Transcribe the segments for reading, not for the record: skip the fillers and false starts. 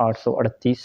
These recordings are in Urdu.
838,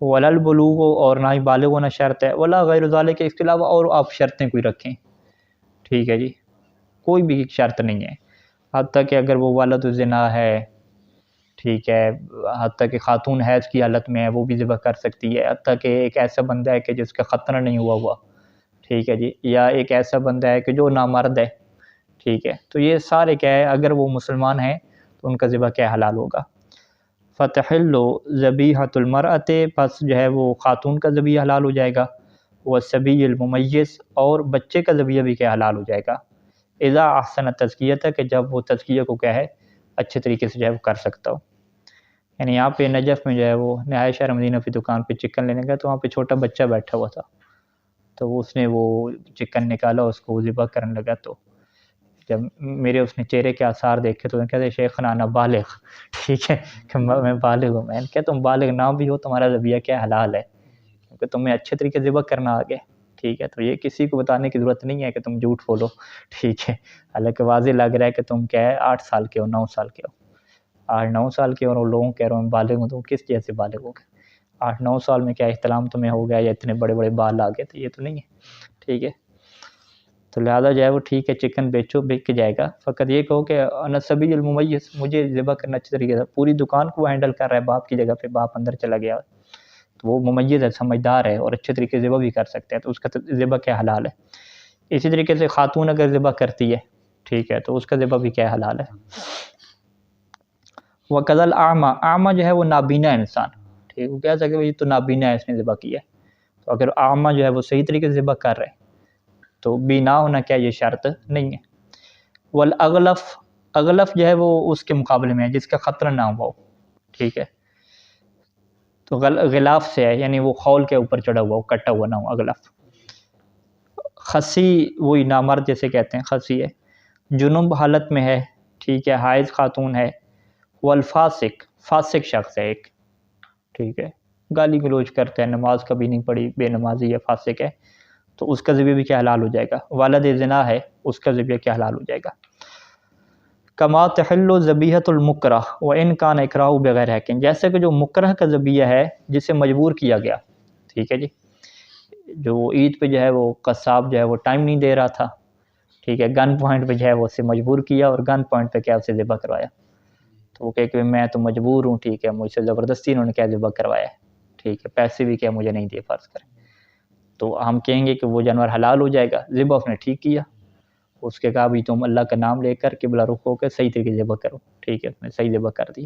ولل بلوغ اور نہ ہی بالغ ہونا شرط ہے، ولا غیر ذالک کے اس کے علاوہ اور آپ شرطیں کوئی رکھیں، ٹھیک ہے جی، کوئی بھی شرط نہیں ہے، حتیٰ کہ اگر وہ ولد الزنا ہے، ٹھیک ہے، حتیٰ کہ خاتون حیض کی حالت میں ہے وہ بھی ذبح کر سکتی ہے، حتیٰ کہ ایک ایسا بندہ ہے کہ جس کا خطرہ نہیں ہوا، ٹھیک ہے جی، یا ایک ایسا بندہ ہے کہ جو نامرد ہے، ٹھیک ہے، تو یہ سارے کیا ہے، اگر وہ مسلمان ہیں تو ان کا ذبح کیا حلال ہوگا۔ فتحل ذبیحۃ المرأۃ، پس جو ہے وہ خاتون کا ذبیحہ حلال ہو جائے گا، والصبی الممیز، اور بچے کا ذبیحہ بھی کیا حلال ہو جائے گا، اذا احسن تزکیۃ، کہ جب وہ تزکیہ کو کیا ہے اچھے طریقے سے جو ہے وہ کر سکتا ہو۔ یعنی یہاں پہ نجف میں جو ہے وہ نہائش شہر مدینہ کی دکان پہ چکن لینے گیا تو وہاں پہ چھوٹا بچہ بیٹھا ہوا تھا، تو اس نے وہ چکن نکالا، اس کو ذبح کرنے لگا، تو جب میرے اس نے چہرے کے آثار دیکھے تو کہتے ہیں شیخنا انا بالغ، ٹھیک ہے، کہ میں بالغ ہوں، میں نے کہا تم بالغ نہ بھی ہو تمہارا ذبیحہ کیا حلال ہے، کیونکہ تمہیں اچھے طریقے سے ذبح کرنا آ گیا، ٹھیک ہے، تو یہ کسی کو بتانے کی ضرورت نہیں ہے کہ تم جھوٹ بولو، ٹھیک ہے، حالانکہ واضح لگ رہا ہے کہ تم کیا ہے 8 سال کے ہو، 9 سال کے ہو، 8-9 سال کے، اور لوگوں کہہ رہا ہوں بالغ ہوں، تو کس جیسے بالغ ہو گئے، 8-9 سال میں کیا احتلام تمہیں ہو گیا یا اتنے بڑے بڑے بال آ گئے، تو یہ تو نہیں ہے، ٹھیک ہے، تو لہٰذا جو ہے وہ ٹھیک ہے چکن بیچو، بک جائے گا، فقط یہ کہو کہ انا صبی الممیز، مجھے ذبح کرنا اچھے طریقے سے، پوری دکان کو ہینڈل کر رہا ہے، باپ کی جگہ پہ باپ اندر چلا گیا، تو وہ ممیز ہے، سمجھدار ہے، اور اچھے طریقے سے ذبح بھی کر سکتے ہیں، تو اس کا ذبح کیا حلال ہے۔ اسی طریقے سے خاتون اگر ذبح کرتی ہے، ٹھیک ہے، تو اس کا ذبح بھی کیا حلال ہے۔ وَقَذَا الْأَعْمَى، اعمى جو ہے وہ نابینا انسان، ٹھیک، وہ کہہ سکے یہ تو نابینا ہے، اس نے ذبح کیا ہے، تو اگر اعمى جو ہے وہ صحیح طریقے سے ذبح کر رہے ہیں تو بینا ہونا کیا یہ شرط نہیں ہے۔ والاغلف، اغلف جو ہے وہ اس کے مقابلے میں ہے جس کا خطرہ نہ ہوا ہو، ٹھیک ہے، تو غلاف سے ہے، یعنی وہ خول کے اوپر چڑھا ہوا ہو، کٹا ہوا نہ ہو، اغلف۔ خسی وہی نامرد جیسے کہتے ہیں، خسی ہے، جنوب حالت میں ہے، ٹھیک ہے، حائض خاتون ہے، والفاسق، فاسق شخص ہے ایک، ٹھیک ہے، گالی گلوچ کرتا ہے، نماز کبھی نہیں پڑھی، بے نمازی ہے، فاسق ہے، تو اس کا ذبیحہ بھی کیا حلال ہو جائے گا۔ والد زنا ہے، اس کا ذبیحہ کیا حلال ہو جائے گا۔ کما تحل ذبیحۃ المکرہ وان کان اکراہ بغیر حق، جیسے کہ جو مکرہ کا ذبیحہ ہے جسے مجبور کیا گیا، ٹھیک ہے جی، جو عید پہ جو ہے وہ قصاب جو ہے وہ ٹائم نہیں دے رہا تھا، ٹھیک ہے، گن پوائنٹ پہ جو ہے وہ اسے مجبور کیا اور گن پوائنٹ پہ کیا اسے ذبح کروایا، تو وہ کہے کہ میں تو مجبور ہوں، ٹھیک ہے، مجھ سے زبردستی انہوں نے کیا ذبح کروایا ہے، ٹھیک ہے، پیسے بھی کیا مجھے نہیں دیے فرض کریں، تو ہم کہیں گے کہ وہ جانور حلال ہو جائے گا، ذبح اس نے ٹھیک کیا، اس کے کہا بھی تم اللہ کا نام لے کر قبلہ رخ ہو کے صحیح طریقے سے ذبح کرو، ٹھیک ہے، اس نے صحیح ذبح کر دی،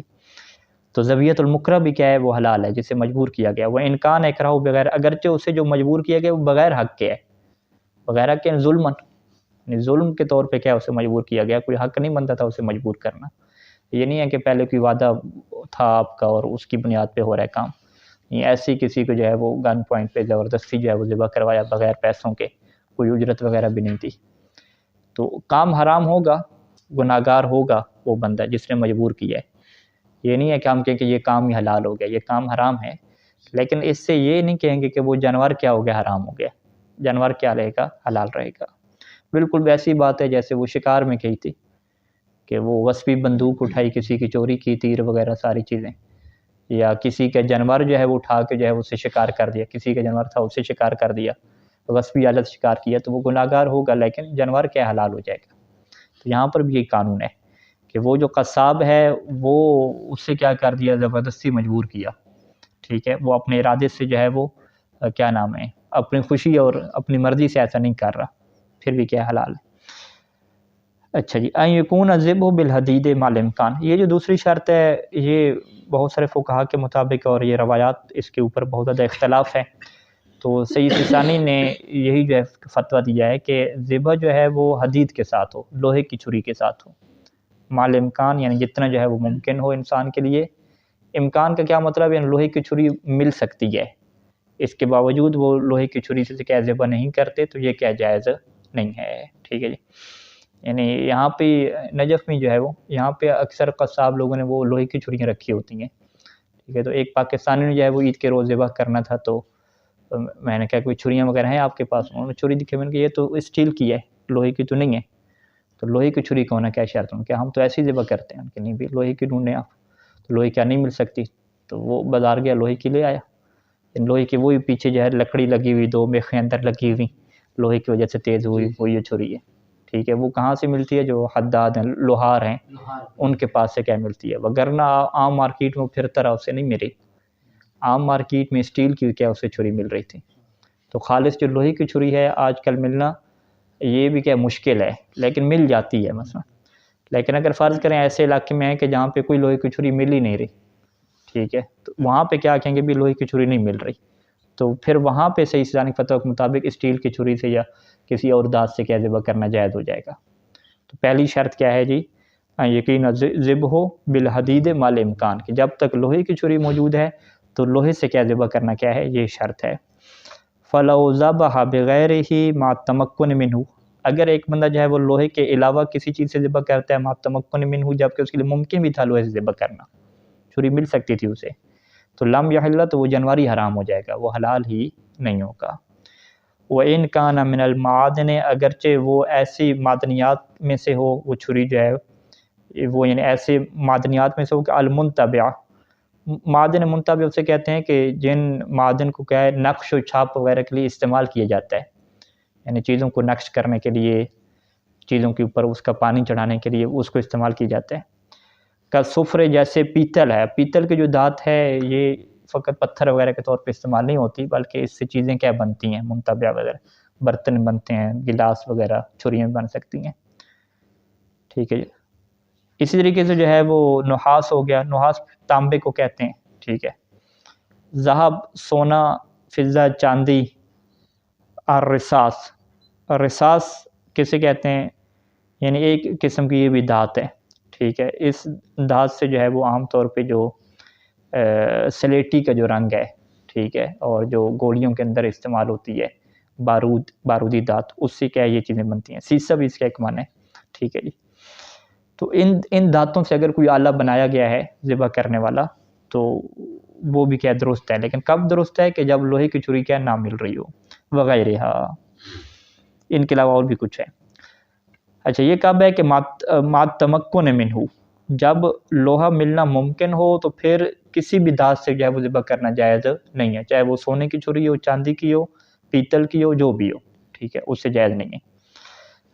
تو ذبیحۃ المکرہ بھی کیا ہے وہ حلال ہے جسے مجبور کیا گیا، وہ انکان اکراہ بغیر، اگرچہ اسے جو مجبور کیا گیا وہ بغیر حق کے ہے، بغیر حق کے ظلمن، یعنی ظلم کے طور پہ کیا اسے مجبور کیا گیا، کوئی حق نہیں بنتا تھا اسے مجبور کرنا، یہ نہیں ہے کہ پہلے کوئی وعدہ تھا آپ کا اور اس کی بنیاد پہ ہو رہا ہے کام، یہ ایسی کسی کو جو ہے وہ گن پوائنٹ پہ زبردستی جو ہے وہ ذبح کروایا بغیر پیسوں کے، کوئی اجرت وغیرہ بھی نہیں تھی، تو کام حرام ہوگا، گناہگار ہوگا وہ بندہ جس نے مجبور کیا ہے، یہ نہیں ہے کہ ہم کہیں کہ یہ کام ہی حلال ہو گیا، یہ کام حرام ہے، لیکن اس سے یہ نہیں کہیں گے کہ وہ جانور کیا ہو گیا حرام ہو گیا، جانور کیا رہے گا حلال رہے گا۔ بالکل ویسی بات ہے جیسے وہ شکار میں کہی تھی کہ وہ وثبی بندوق اٹھائی، کسی کی چوری کی، تیر وغیرہ ساری چیزیں، یا کسی کا جانور جو ہے وہ اٹھا کے جو ہے اسے شکار کر دیا، کسی کا جانور تھا اسے شکار کر دیا، وثبی حالت شکار کیا، تو وہ گناہگار ہوگا، لیکن جانور کیا حلال ہو جائے گا۔ تو یہاں پر بھی یہ قانون ہے کہ وہ جو قصاب ہے وہ اس سے کیا کر دیا، زبردستی مجبور کیا، ٹھیک ہے، وہ اپنے ارادے سے جو ہے وہ کیا نام ہے اپنی خوشی اور اپنی مرضی سے ایسا نہیں کر رہا، پھر بھی کیا حلال ہے۔ اچھا جی، ان یکون الذبح بالحدید مع الامکان، یہ جو دوسری شرط ہے یہ بہت سارے فقہا کے مطابق اور یہ روایات اس کے اوپر بہت زیادہ اختلاف ہے، تو سید سیستانی نے یہی جو ہے فتویٰ دیا ہے کہ ذبح جو ہے وہ حدید کے ساتھ ہو، لوہے کی چھری کے ساتھ ہو، مع الامکان، یعنی جتنا جو ہے وہ ممکن ہو انسان کے لیے، امکان کا کیا مطلب ہے، یعنی لوہے کی چھری مل سکتی ہے، اس کے باوجود وہ لوہے کی چھری سے کیا ذبح نہیں کرتے، تو یہ کیا جائز نہیں ہے، ٹھیک ہے جی، یعنی یہاں پہ نجف میں جو ہے وہ یہاں پہ اکثر قصاب لوگوں نے وہ لوہے کی چھریاں رکھی ہوتی ہیں، ٹھیک ہے، تو ایک پاکستانی نے جو ہے وہ عید کے روز ذبح کرنا تھا، تو میں نے کہا کوئی چھریاں وغیرہ ہیں آپ کے پاس، انہوں نے چھری دکھے، میں نے کہا یہ تو اسٹیل کی ہے، لوہے کی تو نہیں ہے، تو لوہے کی چھری کا ہونا کیا شرط ہے، کہ ہم تو ایسی ذبح کرتے ہیں، کہ نہیں بھی لوہے کی ڈھونڈیں آپ، تو لوہے کیا نہیں مل سکتی، تو وہ بازار گیا لوہے کی لے آیا، لوہے کی وہی پیچھے جو ہے لکڑی لگی ہوئی، 2 میخیں اندر لگی ہوئی، لوہے کی وجہ سے تیز ہوئی، وہ یہ چھری ہے، ٹھیک ہے. وہ کہاں سے ملتی ہے؟ جو حداد ہیں، لوہار ہیں، ان کے پاس سے کیا ملتی ہے. وگرنہ عام مارکیٹ میں پھر طرح اسے نہیں ملی. عام مارکیٹ میں اسٹیل کی کیا اسے چھری مل رہی تھی. تو خالص جو لوہے کی چھری ہے آج کل ملنا یہ بھی کیا مشکل ہے، لیکن مل جاتی ہے مثلا. لیکن اگر فرض کریں ایسے علاقے میں ہے کہ جہاں پہ کوئی لوہے کی چھری مل ہی نہیں رہی، ٹھیک ہے، تو وہاں پہ کیا کہیں گے بھی لوہے کی چھری نہیں مل رہی، تو پھر وہاں پہ صحیح اسلامی فتویٰ کے مطابق اسٹیل کی چھری سے یا کسی اور دانت سے کیا ذبح کرنا جائز ہو جائے گا. تو پہلی شرط کیا ہے جی؟ یقین ذبح ہو بالحدید مال امکان، کہ جب تک لوہے کی چھری موجود ہے تو لوہے سے کیا ذبح کرنا کیا ہے، یہ شرط ہے. فَلَوْ ذَبَحَ بِغَيْرِهِ مَا التَّمَكُّنِ مِنْهُ، اگر ایک بندہ جو ہے وہ لوہے کے علاوہ کسی چیز سے ذبح کرتا ہے، مَا التَّمَكُّنِ مِنْهُ، جبکہ اس کے لیے ممکن بھی تھا لوہے سے ذبح کرنا، چھری مل سکتی تھی اسے، تو لم یحل، تو وہ جانور ہی حرام ہو جائے گا، وہ حلال ہی نہیں ہوگا. وَإِنْ كَانَ مِنَ الْمَعَادِنِ، اگرچہ وہ ایسی معدنیات میں سے ہو، وہ چھری جو ہے وہ یعنی ایسے معدنیات میں سے ہو کہ المنتبع، معدن منتبع اسے کہتے ہیں کہ جن معدن کو کیا ہے نقش و چھاپ وغیرہ کے لیے استعمال کیا جاتا ہے، یعنی چیزوں کو نقش کرنے کے لیے، چیزوں کے اوپر اس کا پانی چڑھانے کے لیے اس کو استعمال کیا جاتا ہے. کا سفرے، جیسے پیتل ہے، پیتل کے جو دانت ہے یہ فقط پتھر وغیرہ کے طور پہ استعمال نہیں ہوتی، بلکہ اس سے چیزیں کیا بنتی ہیں، منتبع وغیرہ، برتن بنتے ہیں، گلاس وغیرہ، چھریاں بن سکتی ہیں، ٹھیک ہے. اسی طریقے سے جو ہے وہ نحاس ہو گیا، نحاس تانبے کو کہتے ہیں، ٹھیک ہے. ذہب، سونا، فضہ، چاندی. الرصاص، الرصاص کسے کہتے ہیں؟ یعنی ایک قسم کی یہ بھی دھات ہے، ٹھیک ہے. اس دھات سے جو ہے وہ عام طور پہ جو سلیٹی کا جو رنگ ہے، ٹھیک ہے، اور جو گولیوں کے اندر استعمال ہوتی ہے، بارودی دھات، اس سے کیا یہ چیزیں بنتی ہیں. سیسہ بھی اس کا ایک معنی ہے، ٹھیک ہے جی. تو ان دھاتوں سے اگر کوئی آلہ بنایا گیا ہے ذبح کرنے والا تو وہ بھی کیا درست ہے، لیکن کب درست ہے؟ کہ جب لوہے کی چھری کیا نہ مل رہی ہو، وغیرہ. ان کے علاوہ اور بھی کچھ ہے. اچھا، یہ کب ہے؟ کہ ما تمکن منہ، جب لوہا ملنا ممکن ہو تو پھر کسی بھی دھات سے جو ہے وہ ذبح کرنا جائز نہیں ہے، چاہے وہ سونے کی چھری ہو، چاندی کی ہو، پیتل کی ہو، جو بھی ہو، ٹھیک ہے، اس سے جائز نہیں ہے.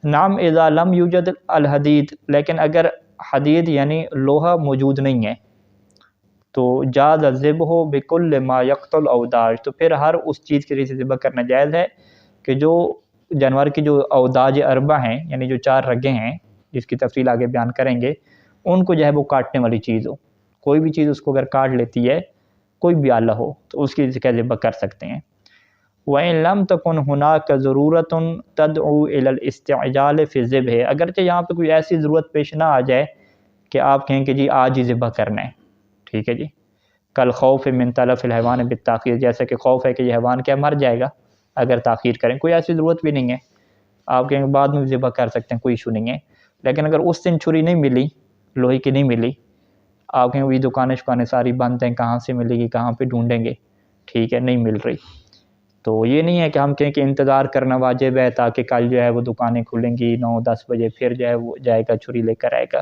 نام اذا لم یوجد الحدید، لیکن اگر حدید یعنی لوہا موجود نہیں ہے تو جاز الذبح بکل ما یقتل الاوداج، تو پھر ہر اس چیز کے لیے ذبح کرنا جائز ہے کہ جو جانور کی جو اوداج اربع ہیں، یعنی جو 4 رگیں ہیں جس کی تفصیل آگے بیان کریں گے، ان کو جو ہے وہ کاٹنے والی چیز ہو. کوئی بھی چیز اس کو اگر کاٹ لیتی ہے، کوئی بھی آلہ ہو، تو اس کی کیا ذبح کر سکتے ہیں. وَإِن لَمْ تَكُنْ هُنَاكَ ضَرُورَةٌ تَدْعُو إِلَى الْإِسْتِعْجَالِ فِي الذِّبْحِ، اگرچہ یہاں پہ کوئی ایسی ضرورت پیش نہ آ جائے کہ آپ کہیں کہ جی آج ہی ذبح کرنا ہے، ٹھیک ہے جی. کل خوف من تلف الحیوان بالتاخیر، جیسا کہ خوف ہے کہ یہ حیوان کیا مر جائے گا اگر تاخیر کریں، کوئی ایسی ضرورت بھی نہیں ہے، آپ کہیں بعد میں ذبح کر سکتے ہیں، کوئی ایشو نہیں ہے. لیکن اگر اس دن چھری نہیں ملی، لوہے کی نہیں ملی، آپ کہیں وہی دکانیں ساری بند ہیں، کہاں سے ملے گی، کہاں پہ ڈھونڈیں گے، ٹھیک ہے، نہیں مل رہی، تو یہ نہیں ہے کہ ہم کہیں کہ انتظار کرنا واجب ہے تاکہ کل جو ہے وہ دکانیں کھلیں گی 9-10 بجے، پھر جو ہے وہ جائے گا چھری لے کر آئے گا،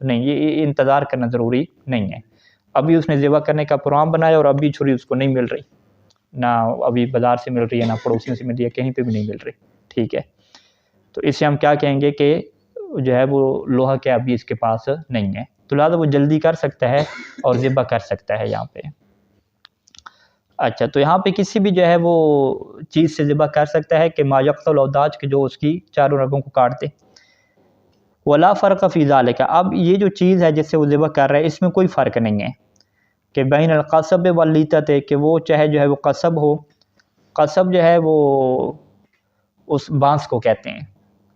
تو نہیں، یہ انتظار کرنا ضروری نہیں ہے. ابھی اس نے ذبح کرنے کا پروگرام بنایا اور ابھی چھری اس کو نہیں مل رہی، نہ ابھی بازار سے مل رہی ہے، نہ پڑوسیوں سے مل رہی ہے، کہیں پہ بھی نہیں مل رہی، ٹھیک ہے. تو اس سے ہم کیا کہیں گے کہ جو ہے وہ لوہا کیا ابھی اس کے پاس نہیں ہے، تو لہٰذا وہ جلدی کر سکتا ہے اور ذبح کر سکتا ہے یہاں پہ. اچھا، تو یہاں پہ کسی بھی جو ہے وہ چیز سے ذبح کر سکتا ہے کہ ما یقتل الاوداج، کہ جو اس کی 4 رگوں کو کاٹ دے. ولا فرق فی ذالک، اب یہ جو چیز ہے جس سے وہ ذبح کر رہا ہے اس میں کوئی فرق نہیں ہے کہ بین القصب واللیتۃ، کہ وہ چاہے جو ہے وہ قصب ہو، قصب جو ہے وہ اس بانس کو کہتے ہیں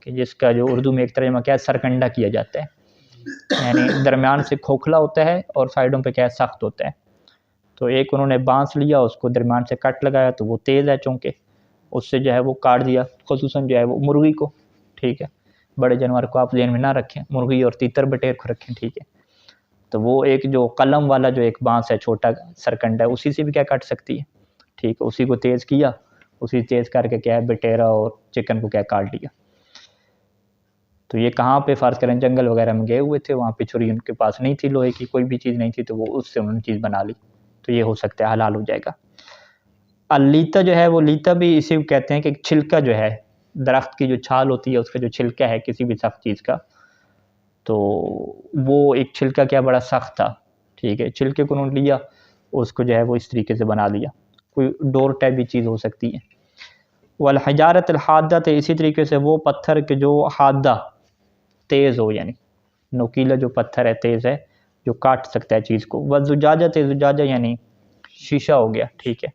کہ جس کا جو اردو میں ایک ترجمہ کیا ہے، سرکنڈا کیا جاتا ہے، یعنی درمیان سے کھوکھلا ہوتا ہے اور سائڈوں پہ کیا ہے سخت ہوتا ہے. تو ایک انہوں نے بانس لیا، اس کو درمیان سے کٹ لگایا، تو وہ تیز ہے چونکہ، اس سے جو ہے وہ کاٹ دیا، خصوصاً جو ہے وہ مرغی کو، ٹھیک ہے، بڑے جانور کو آپ ذہن میں نہ رکھیں، مرغی اور تیتر بٹیر کو رکھیں، ٹھیک ہے. تو وہ ایک جو قلم والا جو ایک بانس ہے، چھوٹا سرکنڈا ہے، اسی سے بھی کیا کٹ سکتی ہے، ٹھیک ہے، اسی کو تیز کیا، اسی تیز کر کے کیا ہے بٹیرا اور چکن کو کیا کاٹ لیا. تو یہ کہاں پہ فرض کریں جنگل وغیرہ میں گئے ہوئے تھے، وہاں پہ چھری ان کے پاس نہیں تھی، لوہے کی کوئی بھی چیز نہیں تھی، تو وہ اس سے انہوں نے چیز بنا لی، تو یہ ہو سکتا ہے حلال ہو جائے گا. لیتا جو ہے وہ لیتا بھی اسی کو کہتے ہیں کہ چھلکا جو ہے درخت کی جو چھال ہوتی ہے اس کا جو چھلکا ہے کسی بھی سخت چیز کا، تو وہ ایک چھلکا کیا بڑا سخت تھا، ٹھیک ہے، چھلکے کو انہوں نے لیا، اس کو جو ہے وہ اس طریقے سے بنا لیا، کوئی ڈور ٹائپ بھی چیز ہو سکتی ہے۔ والحجارت الحادہ، اسی طریقے سے وہ پتھر کے جو حادہ تیز ہو، یعنی نوکیلا جو پتھر ہے تیز ہے جو کاٹ سکتا ہے چیز کو۔ والزجاجہ، زجاجہ یعنی شیشہ ہو گیا، ٹھیک ہے،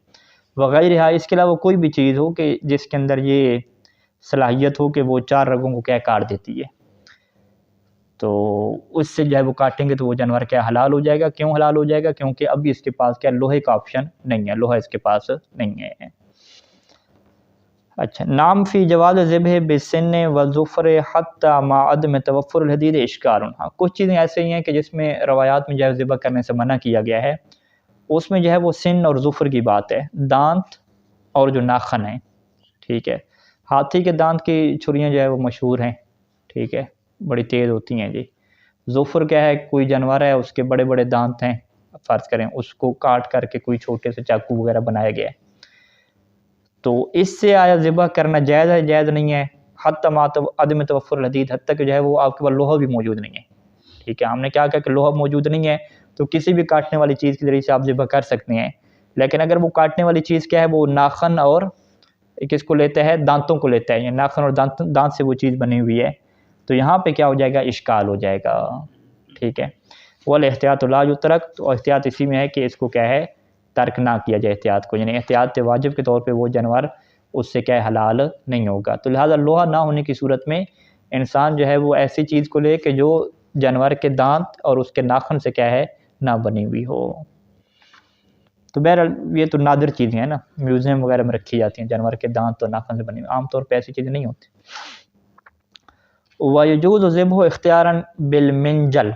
وغیرہ، اس کے علاوہ کوئی بھی چیز ہو کہ جس کے اندر یہ صلاحیت ہو کہ وہ چار رگوں کو کیا کاٹ دیتی ہے، تو اس سے جو ہے وہ کاٹیں گے تو وہ جانور کیا حلال ہو جائے گا۔ کیوں حلال ہو جائے گا؟ کیونکہ ابھی اس کے پاس کیا لوہے کا آپشن نہیں ہے، لوہا اس کے پاس نہیں ہے۔ اچھا، نام فی جواز ذبح بالسن والظفر حتی مع عدم توفر الحدید اشکال۔ ہاں، کچھ چیزیں ایسے ہی ہیں کہ جس میں روایات میں جو ہے ذبح کرنے سے منع کیا گیا ہے، اس میں جو ہے وہ سن اور ظفر کی بات ہے، دانت اور جو ناخن ہیں، ٹھیک ہے۔ ہاتھی کے دانت کی چھریاں جو ہے وہ مشہور ہیں، ٹھیک ہے، بڑی تیز ہوتی ہیں جی۔ ظفر کیا ہے؟ کوئی جانور ہے اس کے بڑے بڑے دانت ہیں، فرض کریں اس کو کاٹ کر کے کوئی چھوٹے سے چاقو وغیرہ بنایا گیا ہے، تو اس سے آیا ذبح کرنا جائز ہے؟ جائز نہیں ہے، حتی مع عدم توفر الحدید، حتیٰ کہ جو ہے وہ آپ کے پاس لوہا بھی موجود نہیں ہے، ٹھیک ہے۔ ہم نے کیا کہا کہ لوہا موجود نہیں ہے تو کسی بھی کاٹنے والی چیز کے ذریعے سے آپ ذبح کر سکتے ہیں، لیکن اگر وہ کاٹنے والی چیز کیا ہے؟ وہ ناخن اور کس کو لیتا ہے؟ دانتوں کو لیتا ہے، یعنی ناخن اور دانت سے وہ چیز بنی ہوئی ہے، تو یہاں پہ کیا ہو جائے گا؟ اشکال ہو جائے گا، ٹھیک ہے۔ والاحتیاط لا یترک، تو احتیاط اسی میں ہے کہ اس کو کیا ہے؟ ترک نہ کیا جائے احتیاط کو، یعنی احتیاط واجب کے طور پہ وہ جانور اس سے کیا ہے؟ حلال نہیں ہوگا۔ تو لہٰذا لوہا نہ ہونے کی صورت میں انسان جو ہے وہ ایسی چیز کو لے کہ جو جانور کے دانت اور اس کے ناخن سے کیا ہے؟ نہ بنی ہوئی ہو۔ تو بہرحال یہ تو نادر چیزیں ہیں نا، میوزیم وغیرہ میں رکھی جاتی ہیں جانور کے دانت اور ناخن سے بنی ہوئی، عام طور پہ ایسی چیزیں نہیں ہوتی۔ وَيَجُوزُ ذِبْحُ اخْتِيارًا بِالْمِنْجَلِ،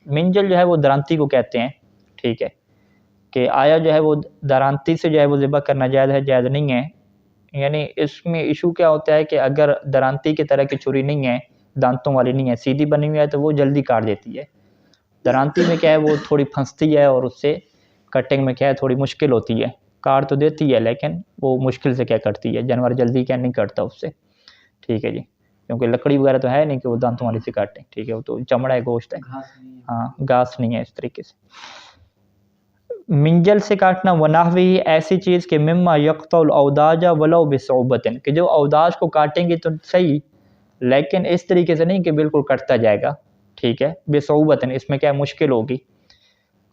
منجل جو ہے وہ درانتی کو کہتے ہیں، ٹھیک ہے، کہ آیا جو ہے وہ درانتی سے جو ہے وہ ذبح کرنا جائز ہے؟ جائز نہیں ہے، یعنی اس میں ایشو کیا ہوتا ہے کہ اگر درانتی کی طرح کی چھری نہیں ہے، دانتوں والی نہیں ہے، سیدھی بنی ہوئی ہے تو وہ جلدی کاٹ دیتی ہے۔ درانتی میں کیا ہے؟ وہ تھوڑی پھنستی ہے اور اس سے کٹنگ میں کیا ہے؟ تھوڑی مشکل ہوتی ہے، کاٹ تو دیتی ہے لیکن وہ مشکل سے کیا کرتی ہے، جانور جلدی کیا نہیں کٹتا اس سے، ٹھیک ہے جی، کیونکہ لکڑی وغیرہ تو ہے نہیں کہ وہ دانتوں والی سے کاٹیں، ٹھیک ہے، وہ تو چمڑا ہے، گوشت ہے، ہاں، گھاس نہیں ہے اس طریقے سے۔ منجل سے کاٹنا، ونحوی، ایسی چیز کہ مما یقطع الاوداج ولو بصعوبۃ، کہ جو اوداج کو کاٹیں گے تو صحیح لیکن اس طریقے سے نہیں کہ بالکل کٹتا جائے گا، ٹھیک ہے، بصعوبۃ، اس میں کیا مشکل ہوگی،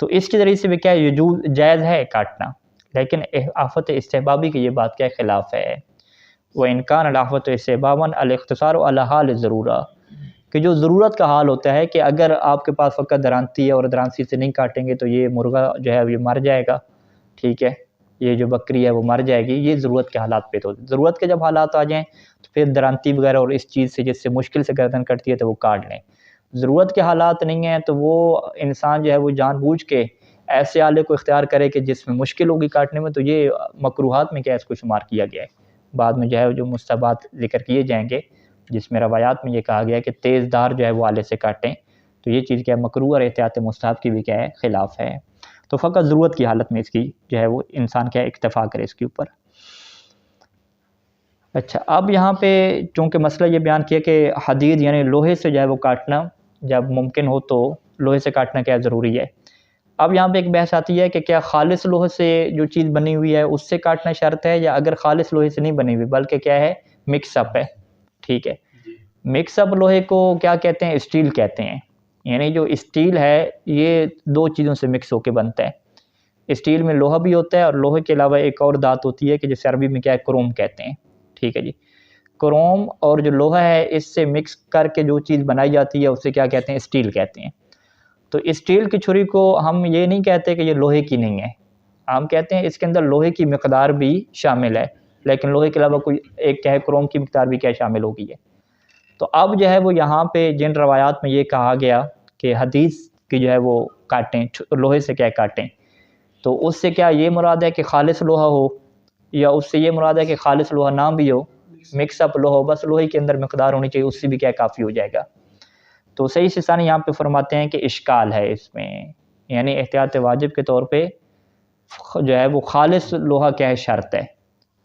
تو اس کے ذریعے سے بھی کیا یجوز جائز ہے کاٹنا، لیکن آفت استحبابی کی یہ بات کیا خلاف ہے۔ وَإِنْ كَانَ الْآفَةُ اسْتِحْبَابًا الاختصار عَلَى حال الضرورہ، کہ جو ضرورت کا حال ہوتا ہے کہ اگر آپ کے پاس فقط درانتی ہے اور درانتی سے نہیں کاٹیں گے تو یہ مرغا جو ہے یہ مر جائے گا، ٹھیک ہے، یہ جو بکری ہے وہ مر جائے گی، یہ ضرورت کے حالات پہ، تو ضرورت کے جب حالات آ جائیں تو پھر درانتی وغیرہ اور اس چیز سے جس سے مشکل سے گردن کٹتی ہے تو وہ کاٹ لیں۔ ضرورت کے حالات نہیں ہیں تو وہ انسان جو ہے وہ جان بوجھ کے ایسے آلے کو اختیار کرے کہ جس میں مشکل ہوگی کاٹنے میں، تو یہ مکروہات میں کیا اس کو شمار کیا گیا ہے۔ بعد میں جو ہے جو مستحبات ذکر کیے جائیں گے جس میں روایات میں یہ کہا گیا ہے کہ تیز دار جو ہے وہ آلے سے کاٹیں، تو یہ چیز کیا ہے مکروہ اور احتیاط مستحب کی بھی کیا ہے خلاف ہے، تو فقط ضرورت کی حالت میں اس کی جو ہے وہ انسان کیا اکتفا کرے اس کے اوپر۔ اچھا، اب یہاں پہ چونکہ مسئلہ یہ بیان کیا کہ حدید یعنی لوہے سے جو ہے وہ کاٹنا جب ممکن ہو تو لوہے سے کاٹنا کیا ضروری ہے۔ اب یہاں پہ ایک بحث آتی ہے کہ کیا خالص لوہے سے جو چیز بنی ہوئی ہے اس سے کاٹنا شرط ہے، یا اگر خالص لوہے سے نہیں بنی ہوئی بلکہ کیا ہے مکس اپ ہے، ٹھیک ہے۔ مکس اپ لوہے کو کیا کہتے ہیں؟ اسٹیل کہتے ہیں، یعنی جو اسٹیل ہے یہ دو چیزوں سے مکس ہو کے بنتا ہے، اسٹیل میں لوہا بھی ہوتا ہے اور لوہے کے علاوہ ایک اور دھات ہوتی ہے کہ جسے عربی میں کیا ہے کروم کہتے ہیں، ٹھیک ہے جی۔ کروم اور جو لوہا ہے اس سے مکس کر کے جو چیز بنائی جاتی ہے اسے کیا کہتے ہیں؟ اسٹیل کہتے ہیں۔ تو اسٹیل کی چھری کو ہم یہ نہیں کہتے کہ یہ لوہے کی نہیں ہے، ہم کہتے ہیں اس کے اندر لوہے کی مقدار بھی شامل ہے، لیکن لوہے کے علاوہ کوئی ایک کیا ہے کروم کی مقدار بھی کیا شامل ہوگی ہے۔ تو اب جو ہے وہ یہاں پہ جن روایات میں یہ کہا گیا کہ حدیث کی جو ہے وہ کاٹیں لوہے سے کیا کاٹیں، تو اس سے کیا یہ مراد ہے کہ خالص لوہا ہو، یا اس سے یہ مراد ہے کہ خالص لوہا نہ بھی ہو، مکس اپ لوہا ہو، بس لوہے کے اندر مقدار ہونی چاہیے، اس سے بھی کیا کافی ہو جائے گا۔ تو صحیح سستانی یہاں پہ فرماتے ہیں کہ اشکال ہے اس میں، یعنی احتیاط واجب کے طور پہ جو ہے وہ خالص لوہا کیا ہے شرط ہے.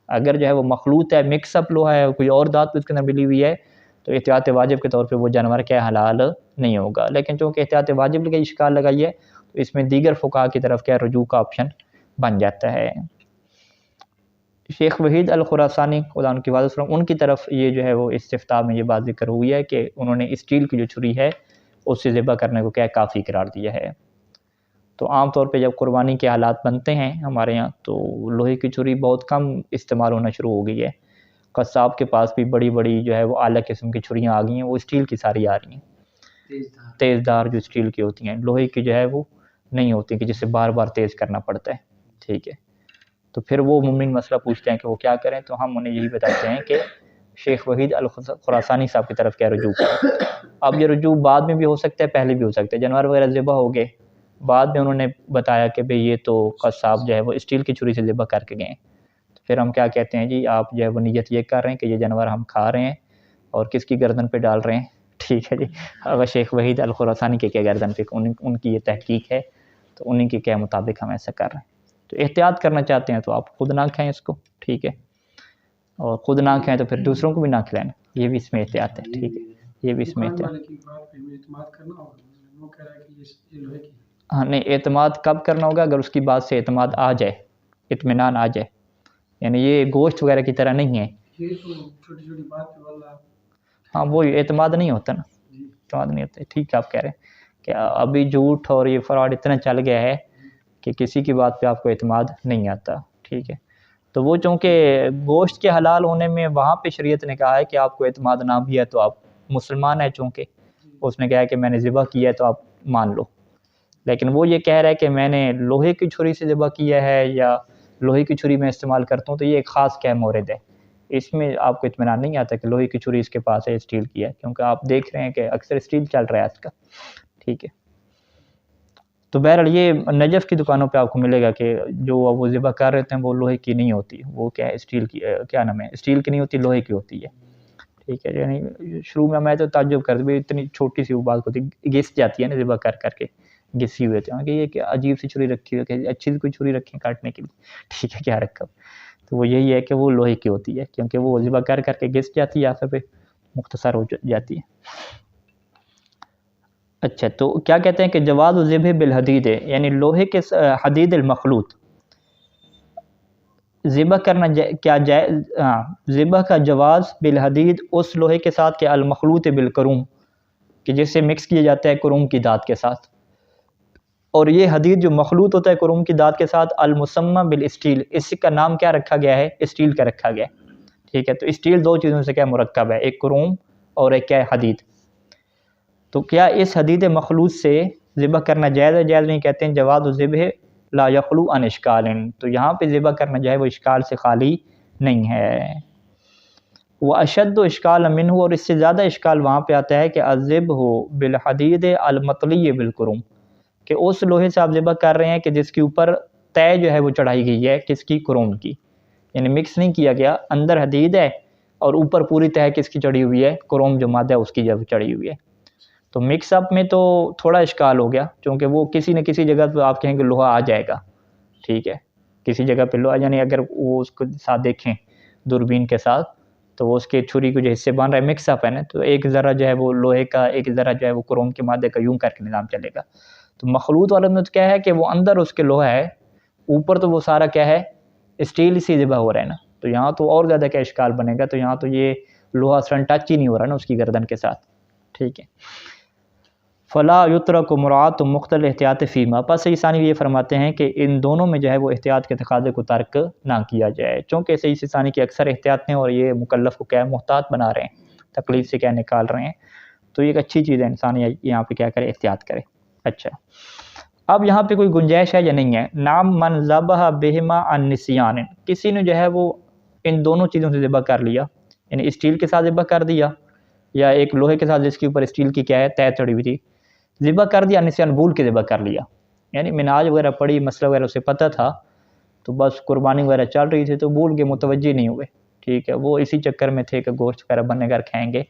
اگر جو ہے وہ مخلوط ہے، مکس اپ لوہا ہے، کوئی اور دھات اس کے اندر ملی ہوئی ہے، تو احتیاط واجب کے طور پہ وہ جانور کیا حلال نہیں ہوگا. لیکن چونکہ احتیاط واجب کی اشکال لگائی ہے تو اس میں دیگر فقہا کی طرف کیا رجوع کا آپشن بن جاتا ہے. شیخ وحید الخراسانی خدا ان کی حفاظت فرمائے، ان کی طرف یہ جو ہے وہ استفتاء میں یہ بات ذکر ہوئی ہے کہ انہوں نے اسٹیل کی جو چھری ہے اس سے ذبح کرنے کو کیا کافی قرار دیا ہے. تو عام طور پہ جب قربانی کے حالات بنتے ہیں ہمارے یہاں تو لوہے کی چھری بہت کم استعمال ہونا شروع ہو گئی ہے. قصاب کے پاس بھی بڑی بڑی جو ہے وہ اعلیٰ قسم کی چھریاں آ گئی ہیں، وہ اسٹیل کی ساری آ رہی ہیں، تیز دار جو اسٹیل کی ہوتی ہیں. لوہے کی جو ہے وہ نہیں ہوتی کہ جسے بار بار تیز کرنا پڑتا ہے. ٹھیک ہے، تو پھر وہ ممکن مسئلہ پوچھتے ہیں کہ وہ کیا کریں، تو ہم انہیں یہی بتاتے ہیں کہ شیخ وحید الخراسانی صاحب کی طرف کیا رجوع کریں. اب یہ رجوع بعد میں بھی ہو سکتا ہے، پہلے بھی ہو سکتا ہے. جانور وغیرہ ذبح ہو گئے، بعد میں انہوں نے بتایا کہ بھئی یہ تو قصاب جو ہے وہ اسٹیل کی چھری سے ذبح کر کے گئے، تو پھر ہم کیا کہتے ہیں جی آپ جو ہے وہ نیت یہ کر رہے ہیں کہ یہ جانور ہم کھا رہے ہیں اور کس کی گردن پہ ڈال رہے ہیں. ٹھیک ہے جی، اگر شیخ وحید الخراسانی کے کیا گردن پہ ان کی یہ تحقیق ہے تو انہیں کے کیا مطابق ہم ایسا کر رہے ہیں. تو احتیاط کرنا چاہتے ہیں تو آپ خود نہ کھائیں اس کو، ٹھیک ہے، اور خود نہ کھائیں تو پھر دوسروں کو بھی نہ کھلائیں، یہ بھی اس میں احتیاط ہے. ٹھیک ہے، یہ بھی اس میں احتیاط. ہاں نہیں، اعتماد کب کرنا ہوگا؟ اگر اس کی بات سے اعتماد آ جائے، اطمینان آ جائے. یعنی یہ گوشت وغیرہ کی طرح نہیں ہے، ہاں وہ اعتماد نہیں ہوتا نا، اعتماد نہیں ہوتا. ٹھیک ہے، آپ کہہ رہے ہیں کہ ابھی جھوٹ اور یہ فراڈ اتنا چل گیا ہے کہ کسی کی بات پہ آپ کو اعتماد نہیں آتا. ٹھیک ہے، تو وہ چونکہ گوشت کے حلال ہونے میں وہاں پہ شریعت نے کہا ہے کہ آپ کو اعتماد نہ بھی ہے تو آپ مسلمان ہیں، چونکہ اس نے کہا ہے کہ میں نے ذبح کیا ہے تو آپ مان لو. لیکن وہ یہ کہہ رہا ہے کہ میں نے لوہے کی چھری سے ذبح کیا ہے یا لوہے کی چھری میں استعمال کرتا ہوں، تو یہ ایک خاص کیا مورد ہے، اس میں آپ کو اطمینان نہیں آتا کہ لوہے کی چھری اس کے پاس ہے اسٹیل کی ہے، کیونکہ آپ دیکھ رہے ہیں کہ اکثر اسٹیل چل رہا ہے آج کا. ٹھیک ہے، تو بہرحال یہ نجف کی دکانوں پہ آپ کو ملے گا کہ جو وہ ذبح کر رہے ہیں وہ لوہے کی نہیں ہوتی، وہ کیا ہے اسٹیل کی، کیا نام ہے، اسٹیل کی نہیں ہوتی، لوہے کی ہوتی ہے. ٹھیک ہے، یعنی شروع میں تو تعجب کر دیا، اتنی چھوٹی سی وہ بات ہوتی گھس جاتی ہے نا ذبح کر کے گھسی ہوئے تھے کہ یہ کہ عجیب سی چھری رکھی ہوئی کہ اچھی سی کوئی چھری رکھی کاٹنے کے لیے. ٹھیک ہے، کیا رکھا، تو وہ یہی ہے کہ وہ لوہے کی ہوتی ہے کیونکہ وہ ذبح کر کے گھس جاتی ہے، آخر پہ مختصر ہو جاتی ہے. اچھا، تو کیا کہتے ہیں کہ جواز ذبح بالحدید ہے، یعنی لوہے کے حدید المخلوط ذبح کرنا کیا جائز، ذبح کا جواز بالحدید اس لوہے کے ساتھ کہ المخلوط بالکروم، کہ جس سے مکس کیا جاتا ہے کروم کی دھات کے ساتھ. اور یہ حدید جو مخلوط ہوتا ہے کروم کی دھات کے ساتھ المسمى بالاسٹیل، اس کا نام کیا رکھا گیا ہے؟ اسٹیل کا رکھا گیا ہے. ٹھیک ہے، تو اسٹیل دو چیزوں سے کیا مرکب ہے، ایک کروم اور ایک کیا ہے حدید. تو کیا اس حدید مخلوط سے ذبح کرنا جائز ہے؟ جائز نہیں. کہتے ہیں جواز الذبح لا یخلو عن اشکال، تو یہاں پہ ذبح کرنا جو ہے وہ اشکال سے خالی نہیں ہے. وہ اشد و اشکال منہ، اور اس سے زیادہ اشکال وہاں پہ آتا ہے کہ الذبح بالحدید المطلی بالکروم، کہ اس لوہے سے آپ ذبح کر رہے ہیں کہ جس کے اوپر طے جو ہے وہ چڑھائی گئی ہے کس کی؟ کروم کی. یعنی مکس نہیں کیا گیا، اندر حدید ہے اور اوپر پوری طے کس کی چڑھی ہوئی ہے؟ کروم جو مادہ ہے اس کی جب چڑھی ہوئی ہے. تو مکس اپ میں تو تھوڑا اشکال ہو گیا، کیونکہ وہ کسی نہ کسی جگہ پہ آپ کہیں کہ لوہا آ جائے گا. ٹھیک ہے، کسی جگہ پہ لوہا، یعنی اگر وہ اس کو ساتھ دیکھیں دوربین کے ساتھ تو وہ اس کے چھری کو جو حصے بن رہا ہے مکس اپ ہے نا، تو ایک ذرہ جو ہے وہ لوہے کا، ایک ذرہ جو ہے وہ کروم کے مادے کا، یوں کر کے نظام چلے گا. تو مخلوط والا میں تو کیا ہے کہ وہ اندر اس کے لوہا ہے، اوپر تو وہ سارا کیا ہے؟ اسٹیل سی ذبح ہو رہا ہے نا. تو یہاں تو اور زیادہ کیا اشکال بنے گا، تو یہاں تو یہ لوہا اصلاً ٹچ ہی نہیں ہو رہا نا اس کی گردن کے ساتھ. ٹھیک ہے، فلا یترک مراعات مختلف احتیاط فیما، پس ثانی یہ فرماتے ہیں کہ ان دونوں میں جو ہے وہ احتیاط کے تقاضے کو ترک نہ کیا جائے، چونکہ صحیح ثانی کی اکثر احتیاط ہیں اور یہ مکلف کو کیا محتاط بنا رہے ہیں، تکلیف سے کیا نکال رہے ہیں. تو یہ ایک اچھی چیز ہے، انسان یہاں پہ کیا کرے؟ احتیاط کرے. اچھا، اب یہاں پہ کوئی گنجائش ہے یا نہیں ہے؟ نام من ذبح بہما عن نسیان، کسی نے جو ہے وہ ان دونوں چیزوں سے ذبح کر لیا، یعنی اسٹیل کے ساتھ ذبح کر دیا یا ایک لوہے کے ساتھ جس کے اوپر اسٹیل کی کیا ہے طے چڑھی ہوئی تھی، ذبح کر دیا، نسیان بھول کے ذبح کر لیا. یعنی مناج وغیرہ پڑی، مسئلہ وغیرہ اسے پتہ تھا تو بس قربانی وغیرہ چل رہی تھی تو بھول کے متوجہ نہیں ہوئے. ٹھیک ہے، وہ اسی چکر میں تھے کہ گوشت وغیرہ بننے گھر کھائیں گے،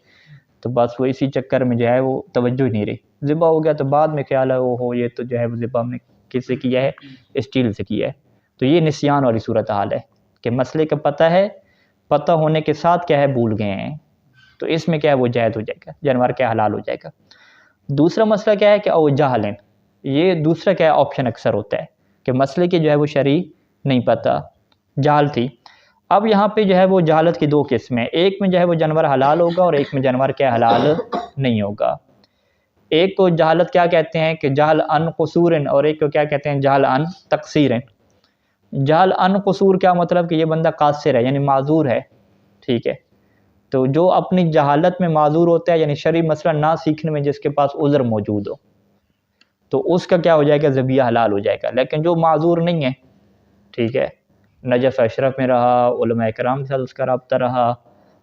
تو بس وہ اسی چکر میں جو ہے وہ توجہ ہی نہیں رہی، ذبح ہو گیا تو بعد میں خیال ہے وہ ہو یہ تو جو ہے وہ ذبح ہم نے کس سے کیا ہے؟ اسٹیل سے کیا ہے. تو یہ نسیان والی صورتحال ہے کہ مسئلے کا پتہ ہونے کے ساتھ کیا ہے بھول گئے ہیں، تو اس میں کیا ہے وہ جائز ہو جائے گا، جانور کیا حلال ہو جائے گا۔ دوسرا مسئلہ کیا ہے کہ او جہلن، یہ دوسرا کیا ہے آپشن اکثر ہوتا ہے کہ مسئلے کی جو ہے وہ شرعی نہیں پتہ، جہل تھی۔ اب یہاں پہ جو ہے وہ جہالت کی دو قسمیں، ایک میں جو ہے وہ جانور حلال ہوگا اور ایک میں جانور کیا حلال نہیں ہوگا۔ ایک کو جہالت کیا کہتے ہیں کہ جہل ان قصور، اور ایک کو کیا کہتے ہیں جہل ان تقصیر۔ جہل ان قصور کیا مطلب کہ یہ بندہ قاصر ہے، یعنی معذور ہے، ٹھیک ہے۔ تو جو اپنی جہالت میں معذور ہوتا ہے، یعنی شرعی مسئلہ نہ سیکھنے میں جس کے پاس عذر موجود ہو، تو اس کا کیا ہو جائے گا، ذبیحہ حلال ہو جائے گا۔ لیکن جو معذور نہیں ہے، ٹھیک ہے، نجف اشرف میں رہا، علماء کرام کے ساتھ اس کا رابطہ رہا،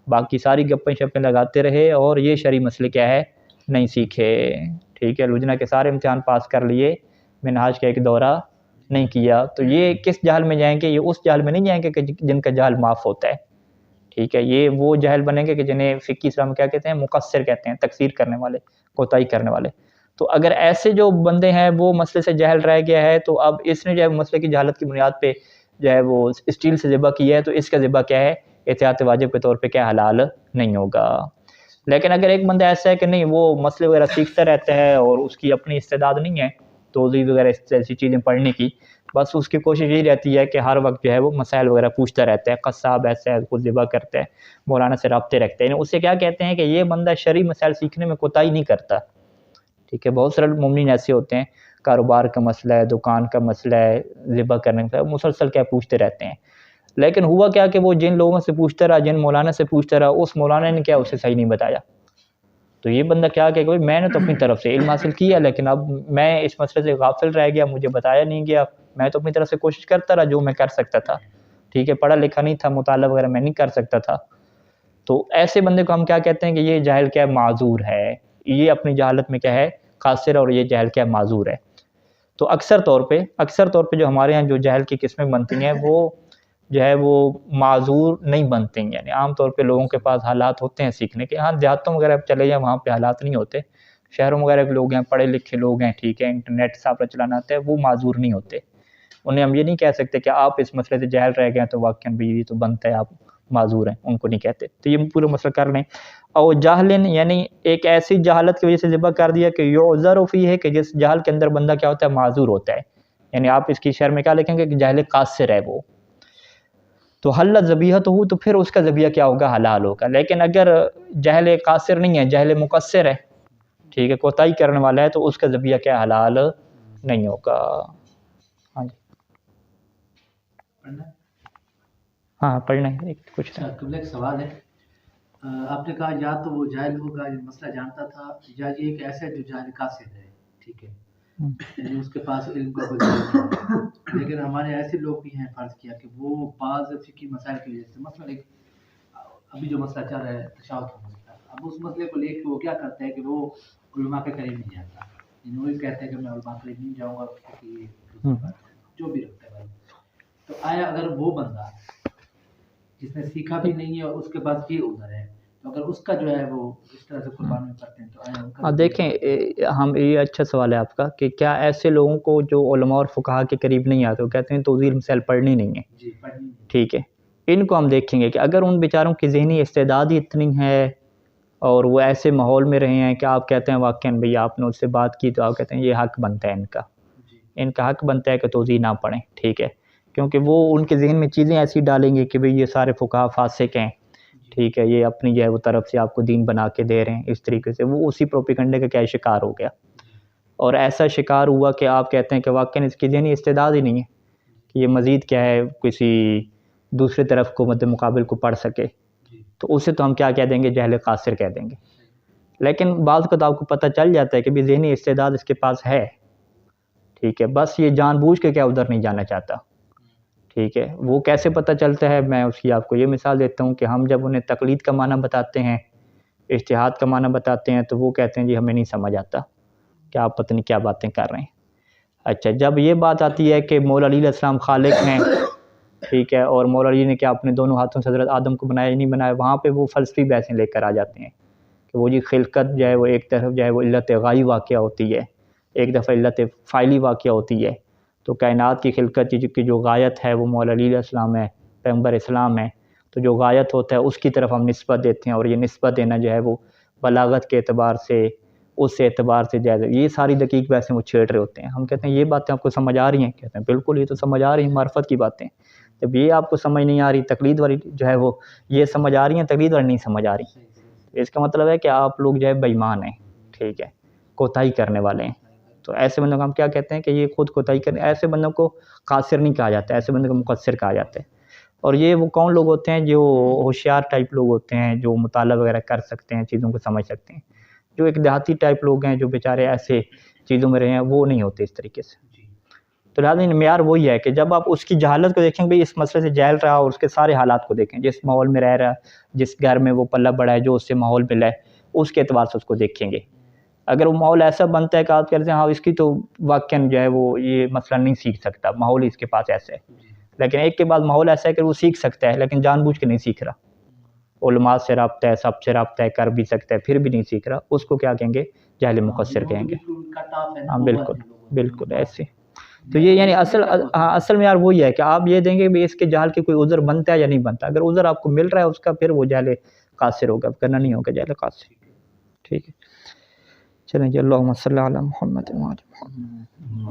باقی ساری گپیں شپیں لگاتے رہے اور یہ شرعی مسئلے کیا ہے نہیں سیکھے، ٹھیک ہے، لجنہ کے سارے امتحان پاس کر لیے، منہاج کا ایک دورہ نہیں کیا، تو یہ کس جہل میں جائیں گے؟ یہ اس جہل میں نہیں جائیں گے کہ جن کا جہل معاف ہوتا ہے، ٹھیک ہے۔ یہ وہ جہل بنیں گے کہ جنہیں فقہی اسلام کیا کہتے ہیں، مقصر کہتے ہیں، تقصیر کرنے والے، کوتاہی کرنے والے۔ تو اگر ایسے جو بندے ہیں وہ مسئلے سے جہل رہ گیا ہے، تو اب اس نے جو ہے مسئلے کی جہالت کی بنیاد پہ جو ہے وہ اسٹیل سے ذبح کیا ہے، تو اس کا ذبح کیا ہے، احتیاط واجب کے طور پہ کیا حلال نہیں ہوگا۔ لیکن اگر ایک بندہ ایسا ہے کہ نہیں وہ مسئلے وغیرہ سیکھتا رہتا ہے اور اس کی اپنی استعداد نہیں ہے توضیح وغیرہ ایسی چیزیں پڑھنے کی، بس اس کی کوشش یہی رہتی ہے کہ ہر وقت جو ہے وہ مسائل وغیرہ پوچھتا رہتا ہے، قصاب ایسا ہے خود ذبح کرتا ہے، مولانا سے رابطے رکھتے ہیں، اس سے کیا کہتے ہیں کہ یہ بندہ شرعی مسائل سیکھنے میں کوتاہی نہیں کرتا، ٹھیک ہے۔ بہت سارے مومنین ایسے ہوتے ہیں، کاروبار کا مسئلہ ہے، دکان کا مسئلہ ہے، ذبح کرنے کا مسلسل کیا پوچھتے رہتے ہیں، لیکن ہوا کیا کہ وہ جن لوگوں سے پوچھتا رہا، جن مولانا سے پوچھتا رہا، اس مولانا نے کیا اسے صحیح نہیں بتایا، تو یہ بندہ کیا کہ بھائی میں نے تو اپنی طرف سے علم حاصل کیا، لیکن اب میں اس مسئلے سے غافل رہ گیا، مجھے بتایا نہیں گیا، میں تو اپنی طرف سے کوشش کرتا رہا جو میں کر سکتا تھا، ٹھیک ہے، پڑھا لکھا نہیں تھا، مطالعہ وغیرہ میں نہیں کر سکتا تھا، تو ایسے بندے کو ہم کیا کہتے ہیں کہ یہ جاہل کیا ہے، معذور ہے، یہ اپنی جہالت میں کیا ہے قاصر، اور یہ جاہل کیا ہے معذور ہے۔ تو اکثر طور پہ جو ہمارے ہاں جو جاہل کی قسمیں بنتی ہیں وہ جو ہے وہ معذور نہیں بنتے ہیں، یعنی عام طور پہ لوگوں کے پاس حالات ہوتے ہیں سیکھنے کے، ہاں دیہاتوں وغیرہ چلے جائیں وہاں پہ حالات نہیں ہوتے، شہروں وغیرہ کے لوگ ہیں، پڑھے لکھے لوگ ہیں، ٹھیک ہے، انٹرنیٹ صاف چلانا آتا ہے، وہ معذور نہیں ہوتے، انہیں ہم یہ نہیں کہہ سکتے کہ آپ اس مسئلے سے جاہل رہ گئے ہیں تو واقعاً بھی یہ تو بنتا ہے آپ معذور ہیں، ان کو نہیں کہتے، تو یہ پورا مسئلہ کر لیں۔ اور جاہلن یعنی ایک ایسی جہالت کی وجہ سے ذبح کر دیا کہ یعذر فیہ ہے کہ جس جہل کے اندر بندہ کیا ہوتا ہے معذور ہوتا ہے، یعنی آپ اس کی شرح میں کیا لکھیں گے کہ جاہل قاصر ہے وہ، تو حلت ذبیحتہ تو پھر اس کا ذبیحہ کیا ہوگا، حلال ہوگا۔ لیکن اگر جاہل قاصر نہیں ہے، جاہل مقصر ہے، ٹھیک ہے، کوتاہی کرنے والا ہے، تو اس کا ذبیحہ کیا حلال نہیں ہوگا۔ ہاں جی، ہاں پڑھنا ہے کچھ ایک سوال ہے، آپ نے کہا یا تو وہ جاہل ہوگا یہ مسئلہ جانتا تھا، یا یہ ایک ایسا جو جاہل قاصر ہے، ٹھیک ہے، یعنی اس کے پاس علم کا کوئی نہیں ہے، لیکن ہمارے ایسے لوگ بھی ہیں، فرض کیا کہ وہ بعض فقہی مسائل کی وجہ سے، مثلا ایک ابھی جو مسئلہ چل رہا ہے تشہد کا مسئلہ، اب اس مسئلے کو لے کے وہ کیا کرتا ہے کہ وہ علماء کے قریب نہیں جاتا، یعنی وہ کہتا ہے کہ میں علماء کے قریب نہیں جاؤں گا کیونکہ جو بھی رکھتا ہے بھائی، تو آیا اگر وہ بندہ جس نے سیکھا بھی نہیں ہے اور اس کے پاس یہ عذر ہے، تو اگر اس کا جو ہے وہ اس طرح سے قربانی کرتے ہیں تو آیا ان کا دیکھیں ہم یہ اچھا سوال ہے آپ کا کہ کیا ایسے لوگوں کو جو علماء اور فقہا کے قریب نہیں آتے وہ کہتے ہیں توضیح مسائل پڑھنی نہیں ہے، جی پڑھنی، ٹھیک ہے، ان کو ہم دیکھیں گے کہ اگر ان بیچاروں کی ذہنی استعداد ہی اتنی ہے اور وہ ایسے ماحول میں رہے ہیں کہ آپ کہتے ہیں واقعاً بھئی آپ نے اس سے بات کی تو آپ کہتے ہیں یہ حق بنتا ہے ان کا حق بنتا ہے کہ توضیح نہ پڑھیں، ٹھیک ہے، کیونکہ وہ ان کے ذہن میں چیزیں ایسی ڈالیں گے کہ بھئی یہ سارے فقہا فاسق ہیں، ٹھیک ہے، یہ اپنی جو ہے وہ طرف سے آپ کو دین بنا کے دے رہے ہیں، اس طریقے سے وہ اسی پروپیگنڈے کا کیا شکار ہو گیا، اور ایسا شکار ہوا کہ آپ کہتے ہیں کہ واقعاً اس کی ذہنی استعداد ہی نہیں ہے کہ یہ مزید کیا ہے کسی دوسرے طرف کو مد مقابل کو پڑھ سکے، تو اسے تو ہم کیا کہہ دیں گے، جہل قاصر کہہ دیں گے۔ لیکن بعض کو تو آپ کو پتہ چل جاتا ہے کہ بھی ذہنی استعداد اس کے پاس ہے، ٹھیک ہے، بس یہ جان بوجھ کے کیا ادھر نہیں جانا چاہتا، ٹھیک ہے، وہ کیسے پتہ چلتا ہے، میں اس کی آپ کو یہ مثال دیتا ہوں کہ ہم جب انہیں تقلید کا معنی بتاتے ہیں، اجتہاد کا معنی بتاتے ہیں، تو وہ کہتے ہیں جی ہمیں نہیں سمجھ آتا کہ آپ پتہ نہیں کیا باتیں کر رہے ہیں۔ اچھا، جب یہ بات آتی ہے کہ مولا علی علیہ السلام خالق ہیں، ٹھیک ہے، اور مولا علی نے کیا اپنے دونوں ہاتھوں سے حضرت آدم کو بنایا نہیں بنایا، وہاں پہ وہ فلسفی بحثیں لے کر آ جاتے ہیں کہ وہ جی خلقت جو ہے وہ ایک طرف جو ہے وہ علت غائی واقعہ ہوتی ہے، ایک دفعہ علت فاعلی واقعہ ہوتی ہے، تو کائنات کی خلقت کی جو غایت ہے وہ مولا علی علیہ السلام ہے، پیغمبر اسلام ہے، تو جو غایت ہوتا ہے اس کی طرف ہم نسبت دیتے ہیں، اور یہ نسبت دینا جو ہے وہ بلاغت کے اعتبار سے، اس اعتبار سے جائز ہے۔ یہ ساری دقیق ویسے وہ چھیڑ رہے ہوتے ہیں، ہم کہتے ہیں یہ باتیں آپ کو سمجھ آ رہی ہیں؟ کہتے ہیں بالکل یہ تو سمجھ آ رہی ہیں، معرفت کی باتیں۔ جب یہ آپ کو سمجھ نہیں آ رہی، تقلید والی جو ہے وہ یہ سمجھ آ رہی ہیں، تقلید والی نہیں سمجھ آ رہی، اس کا مطلب ہے کہ آپ لوگ جو ہے بے ایمان ہیں، ٹھیک ہے، کوتاہی کرنے والے ہیں۔ تو ایسے بندوں کو ہم کیا کہتے ہیں کہ یہ خود کوتاہی کرنے، ایسے بندوں کو قاصر نہیں کہا جاتا، ایسے بندوں کو مقصر کہا جاتا ہے۔ اور یہ وہ کون لوگ ہوتے ہیں جو ہوشیار ٹائپ لوگ ہوتے ہیں، جو مطالعہ وغیرہ کر سکتے ہیں، چیزوں کو سمجھ سکتے ہیں۔ جو ایک دیہاتی ٹائپ لوگ ہیں جو بیچارے ایسے چیزوں میں رہے ہیں، وہ نہیں ہوتے اس طریقے سے۔ تو لہٰذا معیار وہی ہے کہ جب آپ اس کی جہالت کو دیکھیں، بھئی اس مسئلے سے جاہل رہا اور اس کے سارے حالات کو دیکھیں، جس ماحول میں رہ رہا، جس گھر میں وہ پلہ بڑا ہے، جو اس سے ماحول ملا ہے، اس کے اعتبار سے اس کو دیکھیں گے۔ اگر وہ ماحول ایسا بنتا ہے کہ آپ کہتے ہیں ہاں اس کی تو واقعاً جو ہے وہ یہ مسئلہ نہیں سیکھ سکتا، ماحول اس کے پاس ایسا ہے، لیکن ایک کے بعد ماحول ایسا ہے کہ وہ سیکھ سکتا ہے لیکن جان بوجھ کے نہیں سیکھ رہا، علماء سے رابطہ ہے، سب سے رابطہ ہے، کر بھی سکتا ہے، پھر بھی نہیں سیکھ رہا، اس کو کیا کہیں گے؟ جاہل مقصر کہیں گے۔ ہاں بالکل بالکل ایسے۔ تو یہ یعنی اصل معیار وہی ہے کہ آپ یہ دیں گے بھی اس کے جہل کے کوئی عذر بنتا ہے یا نہیں بنتا، اگر عذر آپ کو مل رہا ہے اس کا، پھر وہ جاہل قاصر ہوگا، کرنا نہیں ہوگا جاہل قاصر۔ ٹھیک ہے، چلیں جی، اللہم صلی علی محمد و آل محمد۔